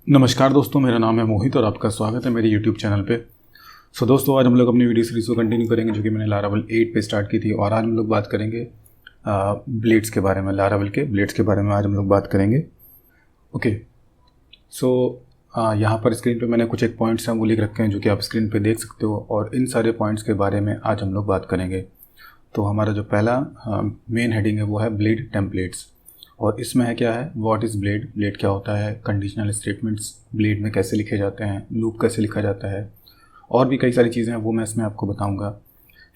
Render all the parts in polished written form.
नमस्कार दोस्तों, मेरा नाम है मोहित और आपका स्वागत है मेरे YouTube चैनल पे। दोस्तों, आज हम लोग अपनी वीडियो सीरीज़ को कंटिन्यू करेंगे जो कि मैंने लारावेल 8 पे स्टार्ट की थी। और आज हम लोग बात करेंगे ब्लेड्स के बारे में, लारावेल के ब्लेड्स के बारे में आज हम लोग बात करेंगे। ओके, यहाँ पर स्क्रीन पे मैंने कुछ एक पॉइंट्स हैं वो लिख रखे हैं जो कि आप स्क्रीन पे देख सकते हो, और इन सारे पॉइंट्स के बारे में आज हम लोग बात करेंगे। तो हमारा जो पहला मेन हेडिंग है वो है ब्लेड टेम्पलेट्स, और इसमें है क्या है, व्हाट इज़ ब्लेड, ब्लेड क्या होता है, कंडीशनल स्टेटमेंट्स ब्लेड में कैसे लिखे जाते हैं, लूप कैसे लिखा जाता है, और भी कई सारी चीज़ें हैं वो मैं इसमें आपको बताऊंगा।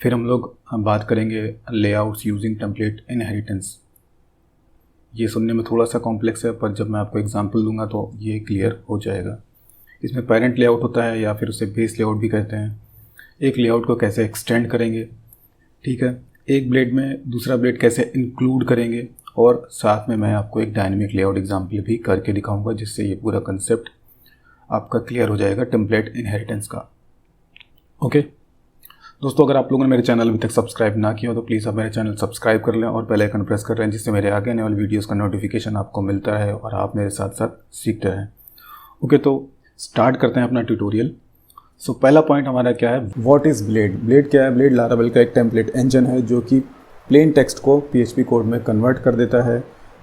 फिर हम लोग बात करेंगे लेआउट्स यूजिंग टेम्पलेट इनहेरिटेंस। ये सुनने में थोड़ा सा कॉम्प्लेक्स है, पर जब मैं आपको एग्जांपल दूंगा तो ये क्लियर हो जाएगा। इसमें पेरेंट लेआउट होता है या फिर उसे बेस लेआउट भी कहते हैं। एक लेआउट को कैसे एक्सटेंड करेंगे, ठीक है, एक ब्लेड में दूसरा ब्लेड कैसे इंक्लूड करेंगे, और साथ में मैं आपको एक डायनेमिक लेआउट एग्जांपल भी करके दिखाऊंगा जिससे ये पूरा कंसेप्ट आपका क्लियर हो जाएगा टेम्पलेट इनहेरिटेंस का। ओके दोस्तों, अगर आप लोगों ने मेरे चैनल अभी तक सब्सक्राइब ना किया हो तो प्लीज़ आप मेरे चैनल सब्सक्राइब कर लें और बेल आइकन प्रेस कर लें, जिससे मेरे आगे आने वाली वीडियोज़ का नोटिफिकेशन आपको मिलता है और आप मेरे साथ साथ सीखते रहें। ओके, तो स्टार्ट करते हैं अपना ट्यूटोरियल। पहला पॉइंट हमारा क्या है, व्हाट इज़ ब्लेड। ब्लेड क्या है? ब्लेड लारावेल का एक टेम्पलेट इंजन है जो कि प्लेन टेक्स्ट को PHP कोड में कन्वर्ट कर देता है।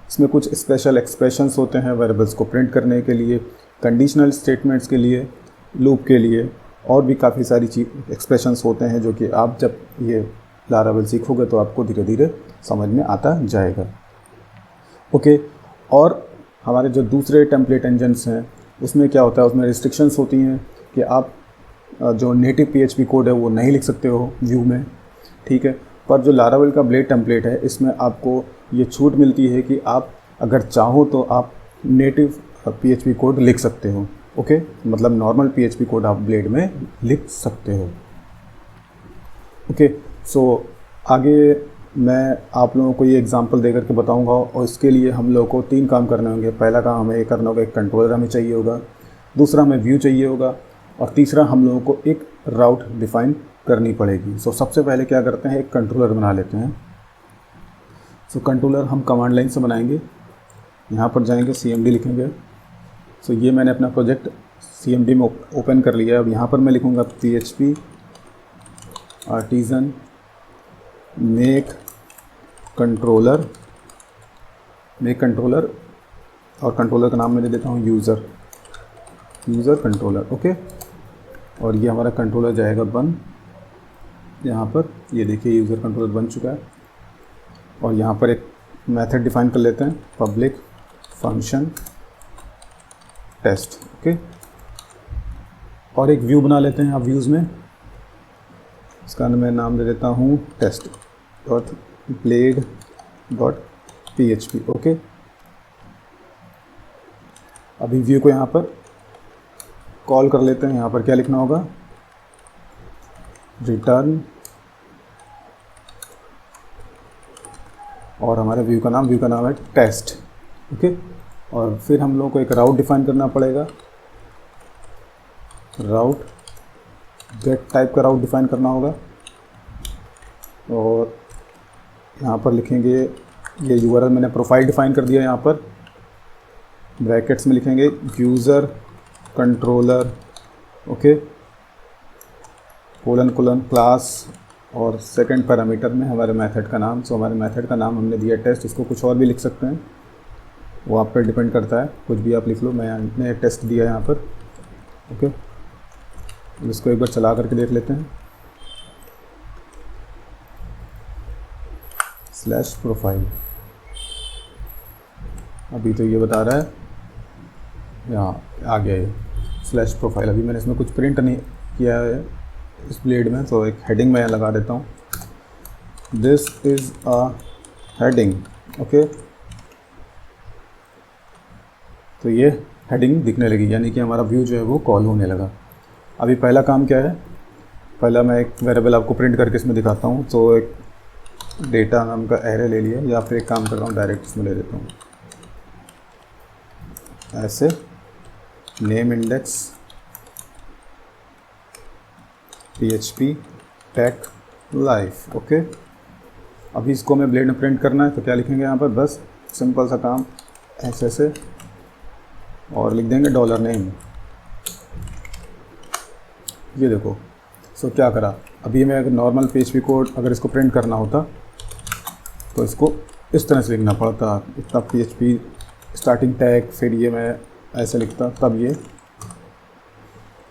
इसमें कुछ स्पेशल एक्सप्रेशंस होते हैं वेरिएबल्स को प्रिंट करने के लिए, कंडीशनल स्टेटमेंट्स के लिए, लूप के लिए, और भी काफ़ी सारी एक्सप्रेशंस होते हैं जो कि आप जब ये लारावेल सीखोगे तो आपको धीरे धीरे समझ में आता जाएगा। ओके, और हमारे जो दूसरे टेम्पलेट इंजन्स हैं उसमें क्या होता है, उसमें रिस्ट्रिक्शंस होती हैं कि आप जो नेटिव PHP कोड है वो नहीं लिख सकते हो व्यू में, ठीक है। पर जो लारावेल का ब्लेड टेम्पलेट है इसमें आपको ये छूट मिलती है कि आप अगर चाहो तो आप नेटिव PHP कोड लिख सकते हो। ओके, मतलब नॉर्मल PHP कोड आप ब्लेड में लिख सकते हो। ओके, आगे मैं आप लोगों को ये एग्जांपल दे करके बताऊंगा, और इसके लिए हम लोगों को 3 काम करने होंगे। पहला काम हमें ये करना होगा, एक कंट्रोलर हमें चाहिए होगा, दूसरा हमें व्यू चाहिए होगा, और तीसरा हम लोगों को एक राउट डिफाइन करनी पड़ेगी। सबसे पहले क्या करते हैं, एक कंट्रोलर बना लेते हैं। कंट्रोलर हम कमांड लाइन से बनाएंगे। यहाँ पर जाएंगे, CMD लिखेंगे। ये मैंने अपना प्रोजेक्ट CMD में ओपन कर लिया है। अब यहाँ पर मैं लिखूँगा PHP आर्टिजन मेक कंट्रोलर, और कंट्रोलर का नाम मैं दे देता हूँ यूज़र कंट्रोलर। ओके, और ये हमारा कंट्रोलर जाएगा बन। यहाँ पर ये देखिए यूज़र कंट्रोलर बन चुका है, और यहाँ पर एक मेथड डिफाइन कर लेते हैं, पब्लिक फंक्शन टेस्ट। ओके, और एक व्यू बना लेते हैं। अब व्यूज़ में इसका मैं नाम दे देता हूँ test dot blade dot PHP। Okay, अभी व्यू को यहाँ पर कॉल कर लेते हैं। यहाँ पर क्या लिखना होगा, रिटर्न, और हमारे व्यू का नाम है टेस्ट। ओके, और फिर हम लोगों को एक राउट डिफाइन करना पड़ेगा, राउट गेट टाइप का राउट डिफाइन करना होगा, और यहाँ पर लिखेंगे ये URL मैंने प्रोफाइल डिफाइन कर दिया। यहाँ पर ब्रैकेट्स में लिखेंगे user controller, okay, colon class, और सेकंड पैरामीटर में हमारे मेथड का नाम। हमारे मेथड का नाम हमने दिया टेस्ट। इसको कुछ और भी लिख सकते हैं, वो आप पर डिपेंड करता है, कुछ भी आप लिख लो। मैंने टेस्ट दिया यहाँ पर। ओके, इसको एक बार चला करके देख लेते हैं। /प्रोफाइल, अभी तो ये बता रहा है, यहाँ आ गया ये /प्रोफाइल। अभी मैंने इसमें कुछ प्रिंट नहीं किया है इस ब्लेड में, तो एक हेडिंग मैं लगा देता हूँ, this is a heading. Okay, तो ये हेडिंग दिखने लगी, यानी कि हमारा व्यू जो है वो कॉल होने लगा। अभी पहला काम क्या है, पहला मैं एक वेरिएबल आपको प्रिंट करके इसमें दिखाता हूँ। तो एक डेटा नाम का एरे ले लिया, या फिर एक काम कर रहा हूँ डायरेक्ट इसमें ले देता हूँ, ऐसे name index PHP tech life. Okay, अभी इसको हमें ब्लेड में प्रिंट करना है, तो क्या लिखेंगे यहाँ पर, बस सिंपल सा काम ऐसे और लिख देंगे डॉलर नेम। ये देखो, सो क्या करा, अभी मैं अगर नॉर्मल PHP कोड अगर इसको प्रिंट करना होता तो इसको इस तरह से लिखना पड़ता, इतना PHP स्टार्टिंग टैग, फिर ये मैं ऐसे लिखता तब ये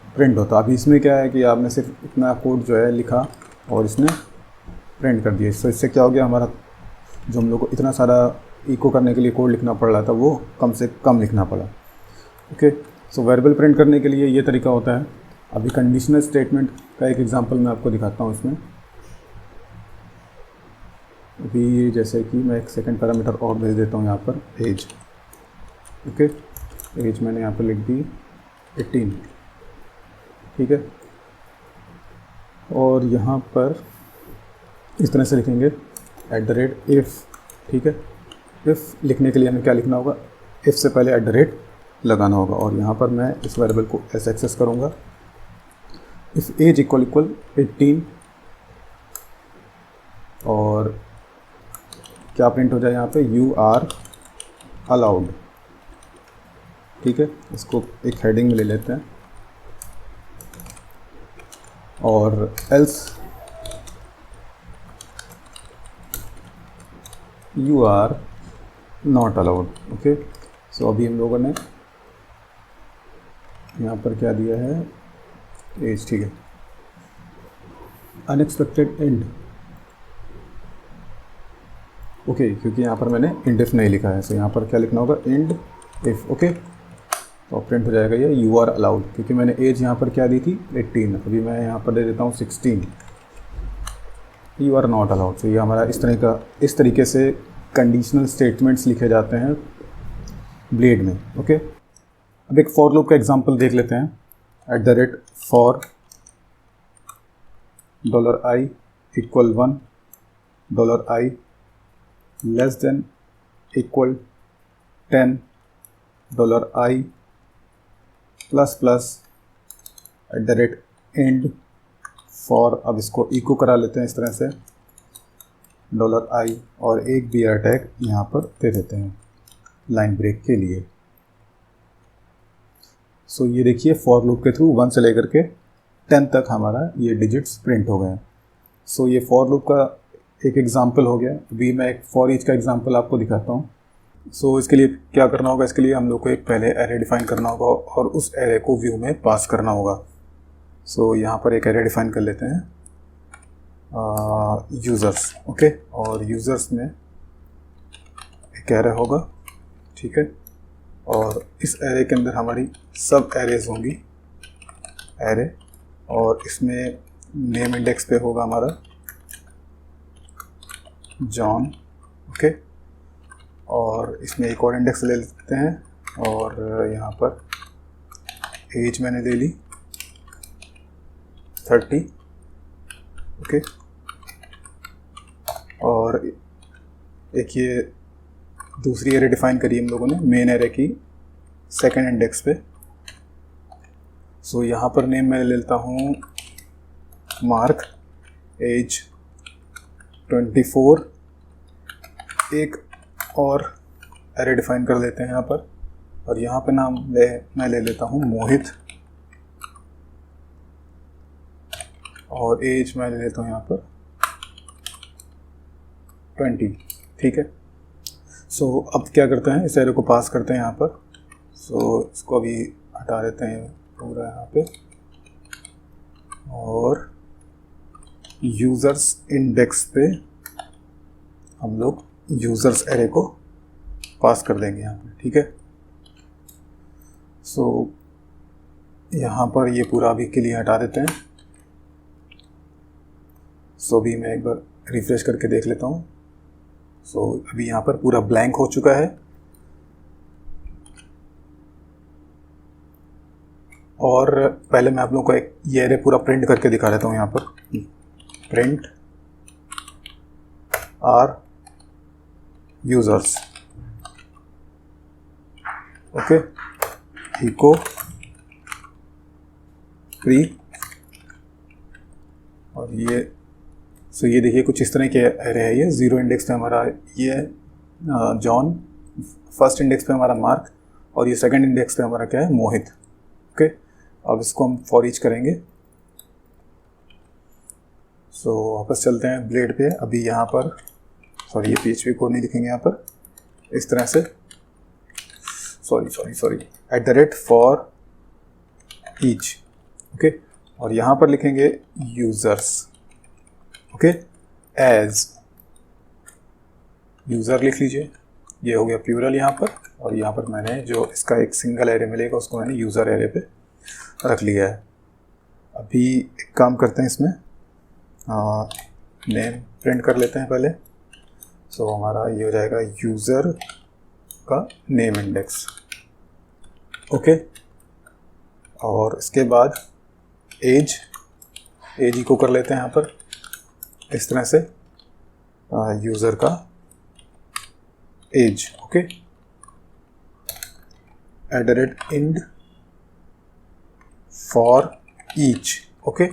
प्रिंट होता। अभी इसमें क्या है कि आपने सिर्फ इतना कोड जो है लिखा और इसने प्रिंट कर दिया। तो इससे क्या हो गया, हमारा जो हम लोग को इतना सारा इको करने के लिए कोड लिखना पड़ रहा था वो कम से कम लिखना पड़ा। ओके, सो वेरिएबल प्रिंट करने के लिए ये तरीका होता है। अभी कंडीशनल स्टेटमेंट का एक एग्जांपल मैं आपको दिखाता हूँ इसमें। अभी जैसे कि मैं एक सेकंड पैरामीटर और भेज देता हूँ यहाँ पर, एज। ओके, एज मैंने यहाँ पर लिख दी 18, ठीक है। और यहाँ पर इस तरह से लिखेंगे @if, ठीक है। इफ़ लिखने के लिए हमें क्या लिखना होगा, इफ़ से पहले @ लगाना होगा। और यहाँ पर मैं इस वेरिएबल को ऐसे एक्सेस करूँगा, इफ़ एज इक्वल 18, और क्या प्रिंट हो जाए यहाँ पे, यू आर अलाउड, ठीक है। इसको एक हेडिंग में ले लेते हैं। और else you are not allowed. Okay, so अभी हम लोगों ने यहाँ पर क्या दिया है, एज, ठीक है। अनएक्सपेक्टेड एंड, ओके, क्योंकि यहाँ पर मैंने इंड इफ नहीं लिखा है, सो यहाँ पर क्या लिखना होगा, इंड इफ। ओके, तो प्रिंट हो जाएगा ये यू आर अलाउड, क्योंकि मैंने एज यहाँ पर क्या दी थी 18, अभी मैं यहाँ पर दे देता हूँ 16, यू आर नॉट अलाउड। तो ये हमारा इस तरीके से कंडीशनल स्टेटमेंट्स लिखे जाते हैं ब्लेड में। ओके, अब एक फॉर लूप का एग्जांपल देख लेते हैं। @for $i = 1, $i less than equal 10, $i ++ @end for, अब इसको इको करा लेते हैं इस तरह से, $i, और एक BR टैग यहाँ पर दे देते हैं लाइन ब्रेक के लिए। सो ये देखिए, फॉर लूप के थ्रू 1 से लेकर के 10 तक हमारा ये डिजिट्स प्रिंट हो गए हैं। सो ये फॉर लूप का एक एग्जांपल हो गया। अभी मैं एक फॉर ईच का एग्जांपल आपको दिखाता हूँ। सो इसके लिए क्या करना होगा, इसके लिए हम लोग को एक पहले एरे डिफाइन करना होगा और उस एरे को व्यू में पास करना होगा। सो यहाँ पर एक एरे डिफाइन कर लेते हैं, यूज़र्स। ओके, और यूज़र्स में एक एरे होगा, ठीक है। और इस एरे के अंदर हमारी सब एरेज होंगी, एरे, और इसमें नेम इंडेक्स पे होगा हमारा जॉन। ओके, और इसमें एक और इंडेक्स ले लेते हैं, और यहाँ पर एज मैंने ले ली 30। ओके, और एक ये दूसरी एरे डिफाइन करी हम लोगों ने मेन एरे की सेकंड इंडेक्स पे। सो यहाँ पर नेम मैं ले लेता हूँ मार्क, एज 24, एक और एरे डिफाइन कर लेते हैं यहाँ पर, और यहाँ पे नाम मैं ले लेता हूँ मोहित, और एज मैं ले लेता हूँ यहाँ पर 20, ठीक है। सो अब क्या करते हैं, इस एरे को पास करते हैं यहाँ पर। सो इसको अभी हटा देते हैं पूरा यहाँ पे, और यूज़र्स इंडेक्स पे हम लोग यूज़र्स एरे को पास कर देंगे यहाँ पे, ठीक है। सो यहाँ पर ये पूरा अभी के लिए हटा देते हैं। सो अभी मैं एक बार रिफ्रेश करके देख लेता हूँ। सो अभी यहाँ पर पूरा ब्लैंक हो चुका है, और पहले मैं आप लोगों को एक ये एरे पूरा प्रिंट करके दिखा देता हूँ। यहाँ पर print r users, okay, echo pre, और ये सो ये देखिए कुछ इस तरह के एरे है। ये 0 इंडेक्स पे हमारा ये जॉन, फर्स्ट इंडेक्स पे हमारा मार्क, और ये सेकंड इंडेक्स पे हमारा क्या है, मोहित। ओके, अब इसको हम फॉर ईच करेंगे। सो वापस चलते हैं ब्लेड पे। अभी यहाँ पर सॉरी, ये PHP कोड नहीं लिखेंगे यहाँ पर, इस तरह से सॉरी @for each। ओके, और यहाँ पर लिखेंगे यूजर्स। ओके, एज यूज़र लिख लीजिए, ये हो गया प्लूरल यहाँ पर, और यहाँ पर मैंने जो इसका एक सिंगल एरे मिलेगा उसको मैंने यूज़र एरे पे रख लिया है। अभी एक काम करते हैं, इसमें नेम प्रिंट कर लेते हैं पहले। सो हमारा ये हो जाएगा यूज़र का नेम इंडेक्स। ओके, और इसके बाद एज को कर लेते हैं यहाँ पर इस तरह से, यूज़र का age. Okay, @ind for each. Okay,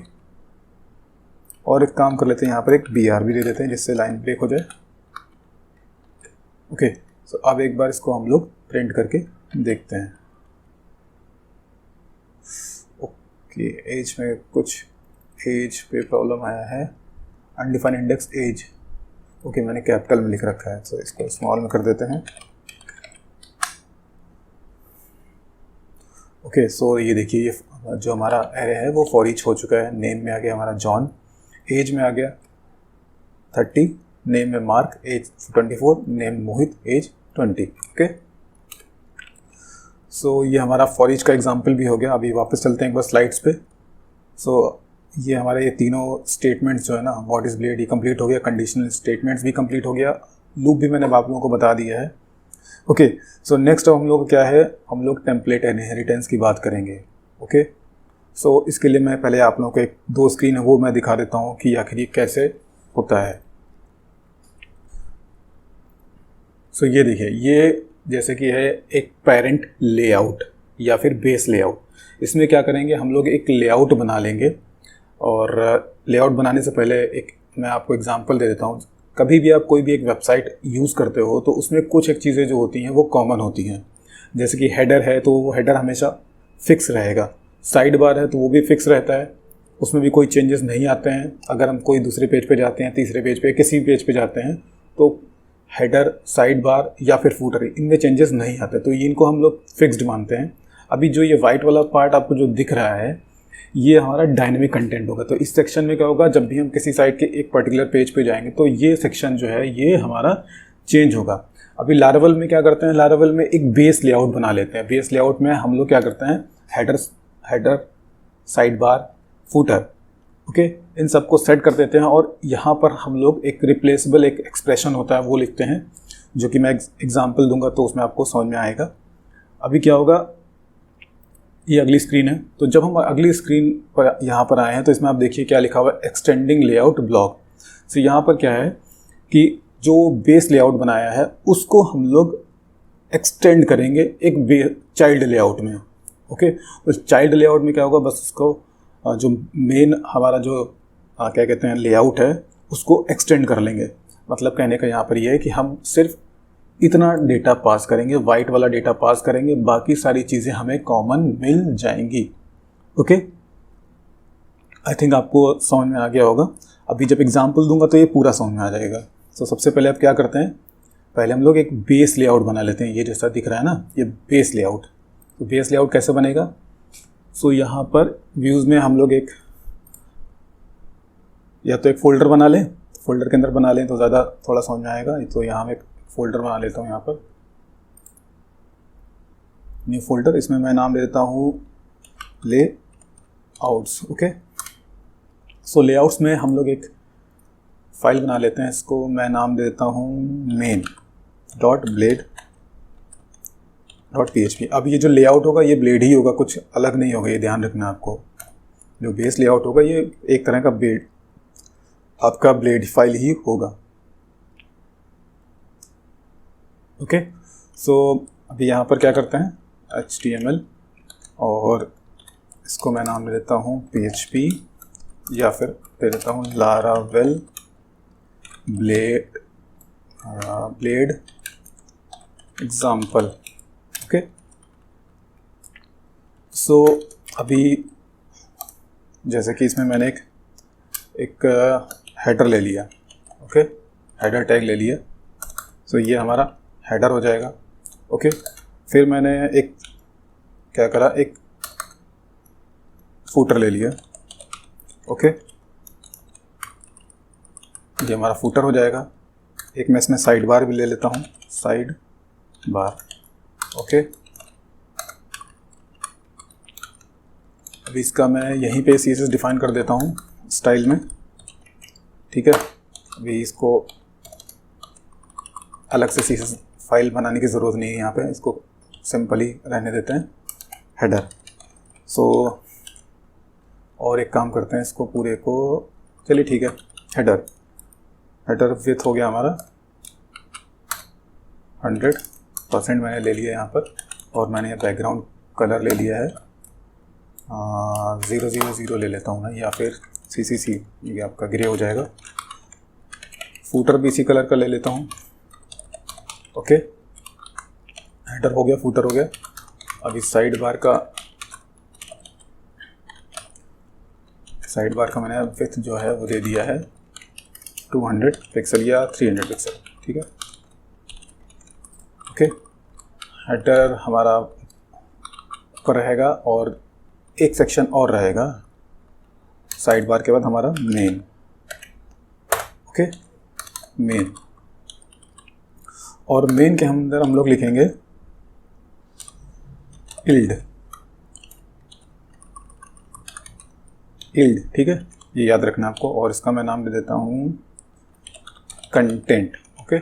और एक काम कर लेते हैं, यहाँ पर एक BR भी दे देते हैं जिससे लाइन ब्रेक हो जाए। ओके, सो अब एक बार इसको हम लोग प्रिंट करके देखते हैं। ओके, एज में कुछ एज पे प्रॉब्लम आया है, अनडिफाइंड इंडेक्स एज। ओके, मैंने कैपिटल में लिख रखा है, तो इसको स्मॉल में कर देते हैं। ओके, सो ये देखिए, ये जो हमारा एरे है वो फॉर ईच हो चुका है। नेम में आ गया हमारा जॉन, एज में आ गया 30, नेम में मार्क, एज 24, नेम मोहित, एज 20। ओके, सो ये हमारा फॉर ईच का एग्जाम्पल भी हो गया। अभी वापस चलते हैं एक बार स्लाइड्स पे। सो ये हमारे ये तीनों स्टेटमेंट्स जो है ना, व्हाट इज़ ब्लेड, ये कंप्लीट हो गया, कंडीशनल स्टेटमेंट्स भी कंप्लीट हो गया, लूप भी मैंने आप लोगों को बता दिया है। ओके, सो नेक्स्ट हम लोग क्या है, हम लोग टेम्पलेट इनहेरिटेंस की बात करेंगे। ओके, सो इसके लिए मैं पहले आप लोगों को एक 2 स्क्रीन है वो मैं दिखा देता हूँ कि आखिर ये कैसे होता है। सो ये देखिए, ये जैसे कि है एक पेरेंट लेआउट या फिर बेस लेआउट। इसमें क्या करेंगे, हम लोग एक लेआउट बना लेंगे, और लेआउट बनाने से पहले एक मैं आपको एग्जांपल दे देता हूँ। कभी भी आप कोई भी एक वेबसाइट यूज़ करते हो तो उसमें कुछ एक चीज़ें जो होती हैं वो कॉमन होती हैं। जैसे कि हेडर है तो वो हेडर हमेशा फिक्स रहेगा, साइड बार है तो वो भी फिक्स रहता है, उसमें भी कोई चेंजेस नहीं आते हैं। अगर हम कोई दूसरे पेज पे जाते हैं, तीसरे पेज पे, किसी पेज पे जाते हैं तो हेडर, साइड बार या फिर फूटर, इनमें चेंजेस नहीं आते, तो इनको हम लोग फिक्स्ड मानते हैं। अभी जो ये वाइट वाला पार्ट आपको जो दिख रहा है ये हमारा डायनेमिक कंटेंट होगा। तो इस सेक्शन में क्या होगा, जब भी हम किसी साइट के एक पर्टिकुलर पेज पे जाएंगे तो ये सेक्शन जो है ये हमारा चेंज होगा। अभी लारावेल में क्या करते हैं, लारावेल में एक बेस लेआउट बना लेते हैं। बेस लेआउट में हम लोग क्या करते हैं, header, side bar, footer, okay, इन सबको सेट कर देते हैं, और यहाँ पर हम लोग एक रिप्लेसेबल एक एक्सप्रेशन होता है वो लिखते हैं, जो कि मैं एग्जाम्पल दूंगा तो उसमें आपको समझ में आएगा। अभी क्या होगा, ये अगली स्क्रीन है, तो जब हम अगली स्क्रीन पर यहाँ पर आए हैं तो इसमें आप देखिए क्या लिखा हुआ है, एक्सटेंडिंग लेआउट ब्लॉक। तो यहाँ पर क्या है कि जो बेस लेआउट बनाया है उसको हम लोग एक्सटेंड करेंगे एक चाइल्ड लेआउट में। ओके, तो चाइल्ड लेआउट में क्या होगा, बस इसको जो मेन हमारा जो क्या कहते हैं लेआउट है उसको एक्सटेंड कर लेंगे। मतलब कहने का यहाँ पर ये है कि हम सिर्फ इतना डेटा पास करेंगे, वाइट वाला डेटा पास करेंगे, बाकी सारी चीज़ें हमें कॉमन मिल जाएंगी। ओके, आई थिंक आपको समझ में आ गया होगा। अभी जब एग्जांपल दूंगा तो ये पूरा समझ में आ जाएगा। तो सबसे पहले आप क्या करते हैं, पहले हम लोग एक बेस लेआउट बना लेते हैं। ये जैसा दिख रहा है ना, ये बेस लेआउट। तो बेस लेआउट कैसे बनेगा, सो यहाँ पर व्यूज़ में हम लोग एक या तो एक फ़ोल्डर बना लें, फोल्डर के अंदर बना लें तो ज़्यादा थोड़ा समझ में आएगा। तो यहाँ मैं एक फ़ोल्डर बना लेता हूँ, यहाँ पर न्यू फोल्डर, इसमें मैं नाम दे देता हूँ लेआउट्स। ओके, सो लेआउट्स में हम लोग एक फाइल बना लेते हैं, इसको मैं नाम दे देता हूँ main.blade.php। अब ये जो लेआउट होगा ये ब्लेड ही होगा, कुछ अलग नहीं होगा, ये ध्यान रखना आपको। जो बेस लेआउट होगा ये एक तरह का ब्लेड, आपका ब्लेड फाइल ही होगा। ओके, सो अभी यहाँ पर क्या करते हैं, HTML, और इसको मैं नाम दे देता हूँ PHP, या फिर दे देता हूँ Laravel blade example. Okay, so अभी जैसे कि इसमें मैंने एक हेडर ले लिया, ओके, हेडर टैग ले लिया। सो ये हमारा हेडर हो जाएगा, ओके। फिर मैंने एक क्या करा, एक फूटर ले लिया, ओके, ये हमारा फूटर हो जाएगा। एक मैं इसमें साइड बार भी ले लेता हूँ, साइड बार, ओके। अभी इसका मैं यहीं पे CSS डिफाइन कर देता हूँ स्टाइल में, ठीक है। अभी इसको अलग से CSS फाइल बनाने की ज़रूरत नहीं है यहाँ पे, इसको सिंपली रहने देते हैं हेडर। सो और एक काम करते हैं, इसको पूरे को, चलिए ठीक है, हेडर विथ हो गया हमारा 100% मैंने ले लिया यहाँ पर। और मैंने ये बैकग्राउंड कलर ले लिया है 000 ले लेता हूँ मैं, या फिर CCC, ये आपका ग्रे हो जाएगा। फूटर भी इसी कलर का ले लेता हूँ, ओके। हेडर हो गया, फूटर हो गया। अभी साइड बार का मैंने विथ जो है वो दे दिया है 200 पिक्सल या 300 पिक्सल, ठीक है, ओके। हेडर हमारा ऊपर रहेगा और एक सेक्शन और रहेगा साइड बार के बाद हमारा मेन, ओके, मेन। और मेन के अंदर हम लोग लिखेंगे इल्ड, ठीक है, ये याद रखना आपको। और इसका मैं नाम दे देता हूँ कंटेंट, ओके।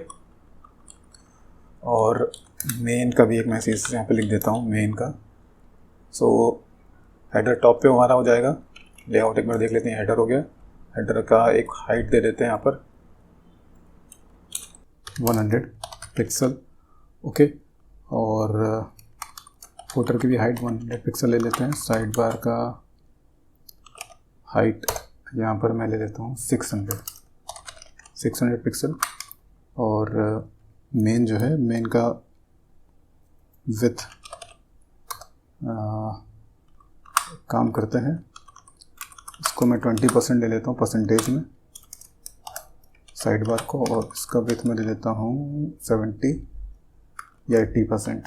और मेन का भी एक मैसेज यहाँ पे लिख देता हूँ, मेन का। सो हेडर टॉप पे हमारा हो जाएगा। लेआउट एक बार देख लेते हैं, हेडर हो गया। हेडर का एक हाइट दे देते हैं यहाँ पर 100 पिक्सल, ओके। और फुटर की भी हाइट 100 पिक्सल ले लेते हैं। साइड बार का हाइट यहाँ पर मैं ले लेता हूँ 600 पिक्सल। और मेन जो है, मेन का विथ काम करते हैं, इसको मैं 20% ले लेता हूँ परसेंटेज में साइड बार को। और इसका विथ में ले लेता हूँ 70 या 80%,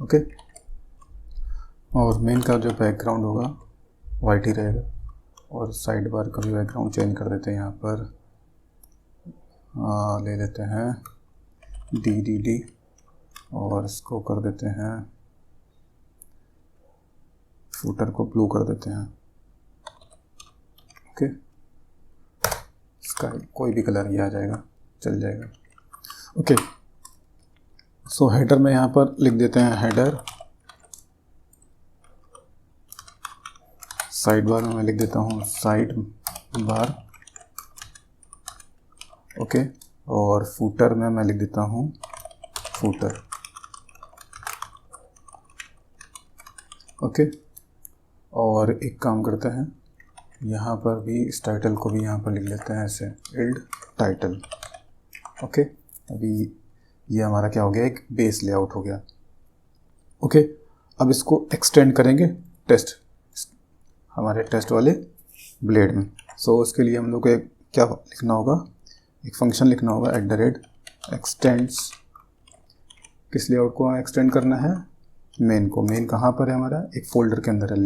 ओके। और मेन का जो बैकग्राउंड होगा वाइट ही रहेगा। और साइड बार का भी बैकग्राउंड चेंज कर देते हैं, यहाँ पर ले लेते हैं DDD और इसको कर देते हैं, फुटर को ब्लू कर देते हैं, ओके। इसका कोई भी कलर ये आ जाएगा, चल जाएगा, ओके। सो हेडर में यहाँ पर लिख देते हैं हेडर। साइड बार में मैं लिख देता हूँ साइड बार, ओके। और फुटर में मैं लिख देता हूँ फुटर, ओके। और एक काम करते हैं, यहाँ पर भी इस टाइटल को भी यहाँ पर लिख लेते हैं ऐसे, इल्ड टाइटल, ओके। अभी ये हमारा क्या हो गया, एक बेस लेआउट हो गया, ओके। अब इसको एक्सटेंड करेंगे हमारे टेस्ट वाले ब्लेड में। सो उसके लिए हम लोग को क्या लिखना होगा, एक फंक्शन लिखना होगा @extends। किस लेआउट को एक्सटेंड करना है, मेन को। मेन कहाँ पर है हमारा, एक फोल्डर के अंदर है,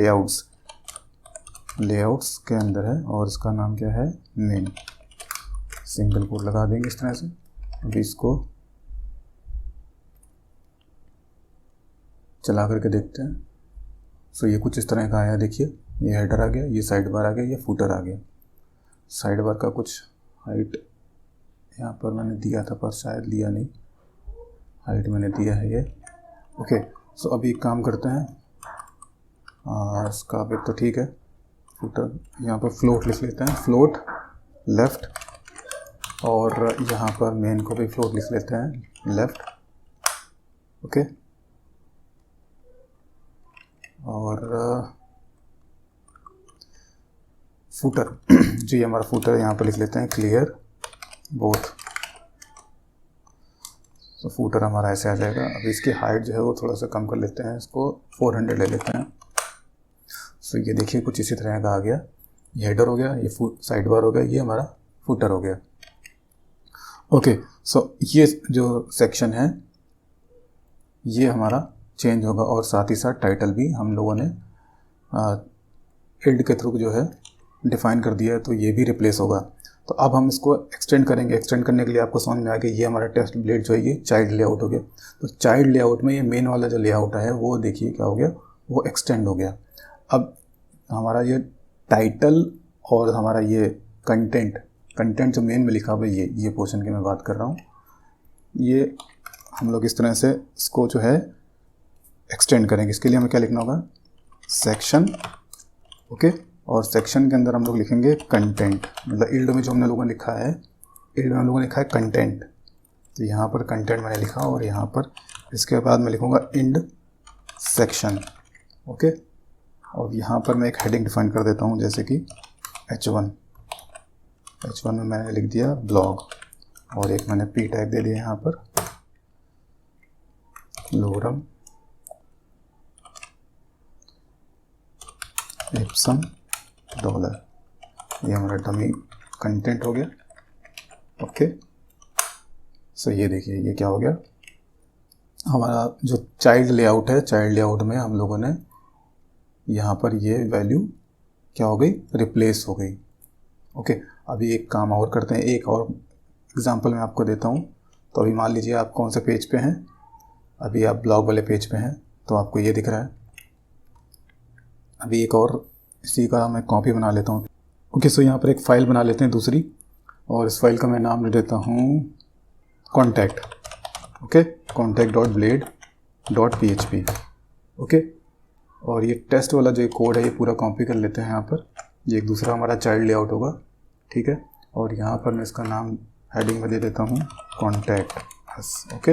लेआउट्स के अंदर है। और इसका नाम क्या है, मेन। सिंगल कोट लगा देंगे इस तरह से। अभी इसको चला करके देखते हैं। सो ये कुछ इस तरह का आया, देखिए, ये हेडर आ गया, ये साइड बार आ गया, ये फुटर आ गया। साइड बार का कुछ हाइट यहाँ पर मैंने दिया था, पर शायद लिया नहीं, हाइट मैंने दिया है ये, ओके। सो अभी एक काम करते हैं, इसका अभी तो ठीक है, फुटर यहाँ पर फ्लोट लिख लेते हैं, फ्लोट लेफ़्ट। और यहाँ पर मेन को भी फ्लोट लिख लेते हैं, लेफ़्ट, ओके। और फुटर जो ये हमारा फुटर है, यहाँ पर लिख लेते हैं क्लियर बोथ। तो फुटर हमारा ऐसे आ जाएगा। अब इसकी हाइट जो है वो थोड़ा सा कम कर लेते हैं, इसको 400 ले लेते हैं, सो ये देखिए कुछ इसी तरह का आ गया। ये हेडर हो गया, ये साइड बार हो गया, ये हमारा फुटर हो गया। ओके, सो ये जो सेक्शन है ये हमारा चेंज होगा और साथ ही साथ टाइटल भी हम लोगों ने इल्ड के थ्रू जो है डिफाइन कर दिया है, तो ये भी रिप्लेस होगा। तो अब हम इसको एक्सटेंड करेंगे। एक्सटेंड करने के लिए आपको समझ में आ गया ये हमारा टेस्ट ब्लेड जो है ये चाइल्ड लेआउट हो गया। तो चाइल्ड लेआउट में ये मेन वाला जो लेआउट है वो देखिए क्या हो गया, वो एक्सटेंड हो गया। अब हमारा ये टाइटल और हमारा ये कंटेंट जो मेन में लिखा हुआ है ये पोर्शन की मैं बात कर रहा हूँ, ये हम लोग इस तरह से इसको जो है एक्सटेंड करेंगे। इसके लिए हमें क्या लिखना होगा, सेक्शन, ओके, और सेक्शन के अंदर हम लोग लिखेंगे कंटेंट। मतलब इल्ड में जो हमने लोगों ने लिखा है, इल्ड में हम लोगों ने लिखा है कंटेंट, तो यहाँ पर कंटेंट मैंने लिखा और यहाँ पर इसके बाद मैं लिखूँगा इंड सेक्शन, ओके। और यहाँ पर मैं एक हेडिंग डिफाइन कर देता हूँ, जैसे कि H1 में मैंने लिख दिया ब्लॉग और एक मैंने P टैग दे दिया यहाँ पर लोरम एप्सम $। ये हमारा डमी कंटेंट हो गया, ओके। सो ये देखिए ये क्या हो गया, हमारा जो चाइल्ड लेआउट है, चाइल्ड लेआउट में हम लोगों ने यहाँ पर ये वैल्यू क्या हो गई, रिप्लेस हो गई, ओके। अभी एक काम और करते हैं, एक और एग्जांपल मैं आपको देता हूँ। तो अभी मान लीजिए आप कौन से पेज पे हैं, अभी आप ब्लॉग वाले पेज पे हैं, तो आपको ये दिख रहा है। अभी एक और इसी का मैं कॉपी बना लेता हूँ, ओके। सो यहाँ पर एक फ़ाइल बना लेते हैं दूसरी, और इस फाइल का मैं नाम दे देता हूँ कॉन्टैक्ट, ओके, contact.blade.php, ओके। और ये टेस्ट वाला जो कोड है ये पूरा कॉपी कर लेते हैं यहाँ पर। ये एक दूसरा हमारा चाइल्ड लेआउट होगा, ठीक है। और यहाँ पर मैं इसका नाम हेडिंग में दे देता हूँ कॉन्टैक्ट अस, ओके।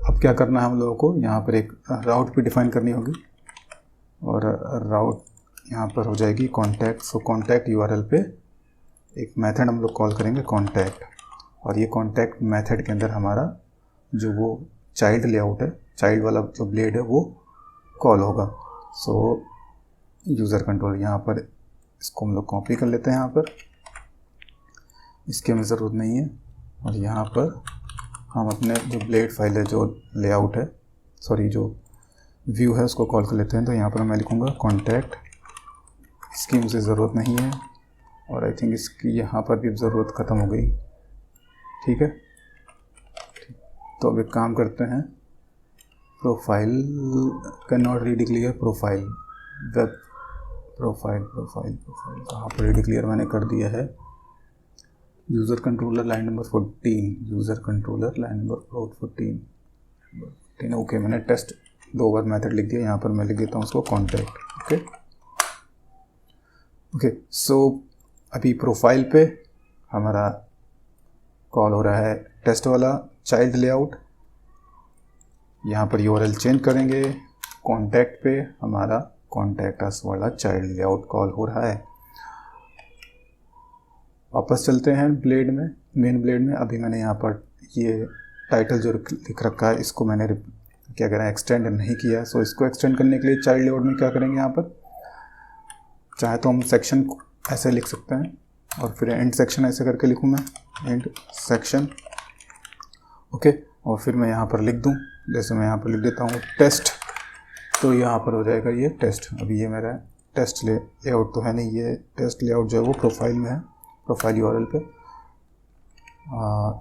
अब क्या करना है हम लोगों को, यहाँ पर एक राउट भी डिफाइन करनी होगी, और राउट यहाँ पर हो जाएगी कॉन्टैक्ट। सो कॉन्टैक्ट URL पे एक मेथड हम लोग कॉल करेंगे कॉन्टैक्ट, और ये कॉन्टैक्ट मेथड के अंदर हमारा जो वो चाइल्ड लेआउट है, चाइल्ड वाला जो ब्लेड है वो कॉल होगा। सो यूज़र कंट्रोल, यहाँ पर इसको हम लोग कॉपी कर लेते हैं, यहाँ पर इसकी हमें ज़रूरत नहीं है। और यहाँ पर हम अपने जो ब्लेड फाइल है, जो लेआउट है, सॉरी जो व्यू है, उसको कॉल कर लेते हैं। तो यहाँ पर मैं लिखूँगा कॉन्टैक्ट, इसकी मुझे ज़रूरत नहीं है, और आई थिंक इसकी यहाँ पर भी ज़रूरत ख़त्म हो गई, ठीक है। तो अब एक काम करते हैं, profile can not redeclare profile, web profile कहाँ पर रीडिक्लेयर मैंने कर दिया है, user controller line number 14, user controller line number 14, okay. मैंने टेस्ट 2 बार मेथड लिख दिया, यहाँ पर मैं लिख देता हूँ उसको कॉन्टैक्ट, ओके। सो अभी प्रोफाइल पे हमारा कॉल हो रहा है टेस्ट वाला चाइल्ड लेआउट, यहाँ पर URL चेंज करेंगे। कॉन्टैक्ट पे हमारा कॉन्टैक्ट अस वाला चाइल्ड लेआउट कॉल हो रहा है। वापस चलते हैं ब्लेड में, मेन ब्लेड में। अभी मैंने यहाँ पर ये टाइटल जो लिख रखा है, इसको मैंने क्या कह रहा है, एक्सटेंड नहीं किया। सो इसको एक्सटेंड करने के लिए चाइल्ड लेआउट में क्या करेंगे, यहाँ पर चाहे तो हम सेक्शन को ऐसे लिख सकते हैं, और फिर एंड सेक्शन ऐसे करके लिखूँ मैं, एंड सेक्शन, ओके। और फिर मैं यहाँ पर लिख दूँ, जैसे मैं यहाँ पर लिख देता हूँ टेस्ट, तो यहाँ पर हो जाएगा ये टेस्ट। अभी ये मेरा टेस्ट लेआउट तो है नहीं, ये टेस्ट लेआउट जो है वो प्रोफाइल में है, प्रोफाइल URL पे।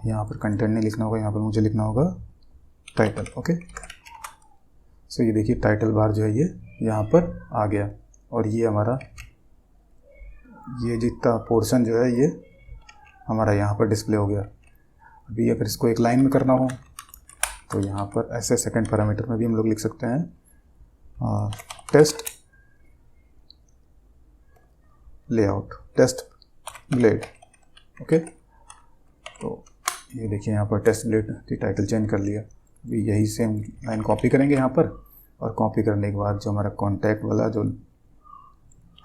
यहाँ पर कंटेंट नहीं लिखना होगा, यहाँ पर मुझे लिखना होगा टाइटल, ओके। सो ये देखिए टाइटल बार जो है ये यहाँ पर आ गया, और ये हमारा ये जितना पोर्शन जो है ये हमारा यहाँ पर डिस्प्ले हो गया। अभी अगर इसको एक लाइन में करना हो तो यहाँ पर ऐसे सेकंड पैरामीटर में भी हम लोग लिख सकते हैं test layout, test blade, okay. तो ये देखिए यहाँ पर टेस्ट ब्लेड की टाइटल चेंज कर लिया। अभी यही सेम लाइन कॉपी करेंगे यहाँ पर, और कॉपी करने के बाद जो हमारा कॉन्टैक्ट वाला जो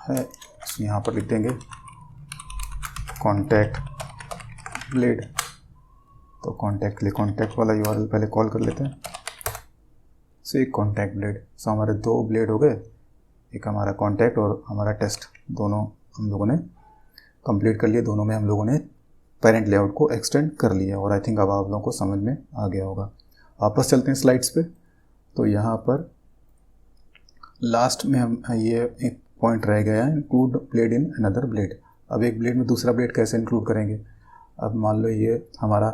है यहाँ पर लिख देंगे कॉन्टैक्ट ब्लेड। तो कॉन्टैक्ट के लिए कॉन्टैक्ट वाला URL पहले कॉल कर लेते हैं। सो एक कॉन्टैक्ट ब्लेड, सो हमारे 2 ब्लेड हो गए, एक हमारा कॉन्टैक्ट और हमारा टेस्ट दोनों हम लोगों ने कंप्लीट कर लिए। दोनों में हम लोगों ने पेरेंट लेआउट को एक्सटेंड कर लिया और आई थिंक अब आप लोगों को समझ में आ गया होगा। वापस चलते हैं स्लाइड्स पे। तो यहाँ पर लास्ट में हम ये एक पॉइंट रह गया है, include blade in another blade. अब एक ब्लेड में दूसरा ब्लेड कैसे इंक्लूड करेंगे। अब मान लो ये हमारा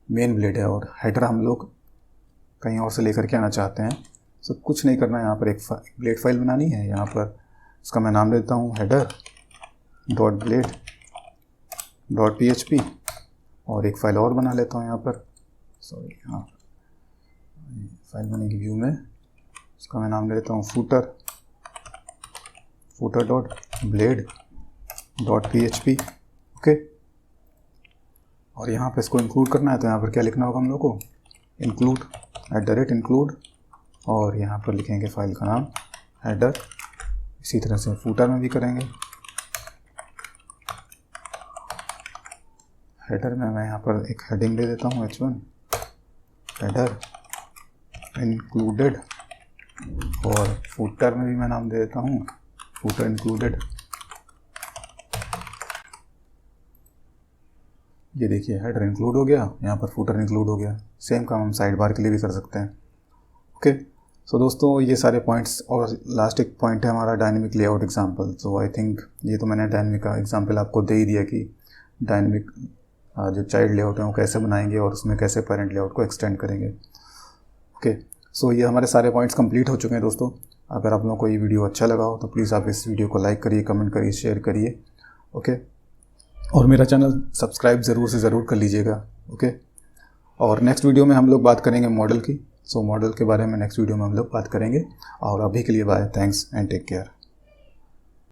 मेन ब्लेड है और हेडर हम लोग कहीं और से लेकर के आना चाहते हैं। तो कुछ नहीं करना है, यहाँ पर एक ब्लेड फाइल बनानी है। यहाँ पर इसका मैं नाम देता हूँ header dot blade dot PHP और एक फ़ाइल और बना लेता हूँ यहाँ पर, सॉरी यहाँ फाइल बनेगी व्यू में। इसका मैं नाम दे देता हूँ footer dot blade dot PHP। Okay, और यहाँ पर इसको इंक्लूड करना है तो यहाँ पर क्या लिखना होगा हम लोग को, इंक्लूड @include, और यहाँ पर लिखेंगे फाइल का नाम हेडर। इसी तरह से फूटर में भी करेंगे। हेडर में मैं यहाँ पर एक हेडिंग दे देता हूँ H1 हेडर इंक्लूडेड, और फूटर में भी मैं नाम दे देता हूँ फूटर इंक्लूडेड। ये देखिए हेडर इंक्लूड हो गया, यहाँ पर फूटर इंक्लूड हो गया। सेम काम हम साइड बार के लिए भी कर सकते हैं। ओके, सो दोस्तों ये सारे पॉइंट्स, और लास्ट एक पॉइंट है हमारा dynamic layout example. So I think ये तो मैंने डायनेमिक का एग्जांपल आपको दे ही दिया कि डायनेमिक जो चाइल्ड लेआउट है वो कैसे बनाएंगे और उसमें कैसे पेरेंट लेआउट को एक्सटेंड करेंगे। ओके, सो ये हमारे सारे पॉइंट्स कंप्लीट हो चुके हैं दोस्तों। अगर आप लोगों को ये वीडियो अच्छा लगा हो तो प्लीज़ आप इस वीडियो को लाइक करिए, कमेंट करिए, शेयर करिए। ओके, और मेरा चैनल सब्सक्राइब ज़रूर से ज़रूर कर लीजिएगा। ओके, और नेक्स्ट वीडियो में हम लोग बात करेंगे मॉडल की। सो मॉडल के बारे में नेक्स्ट वीडियो में हम लोग बात करेंगे। और अभी के लिए bye, thanks and take care.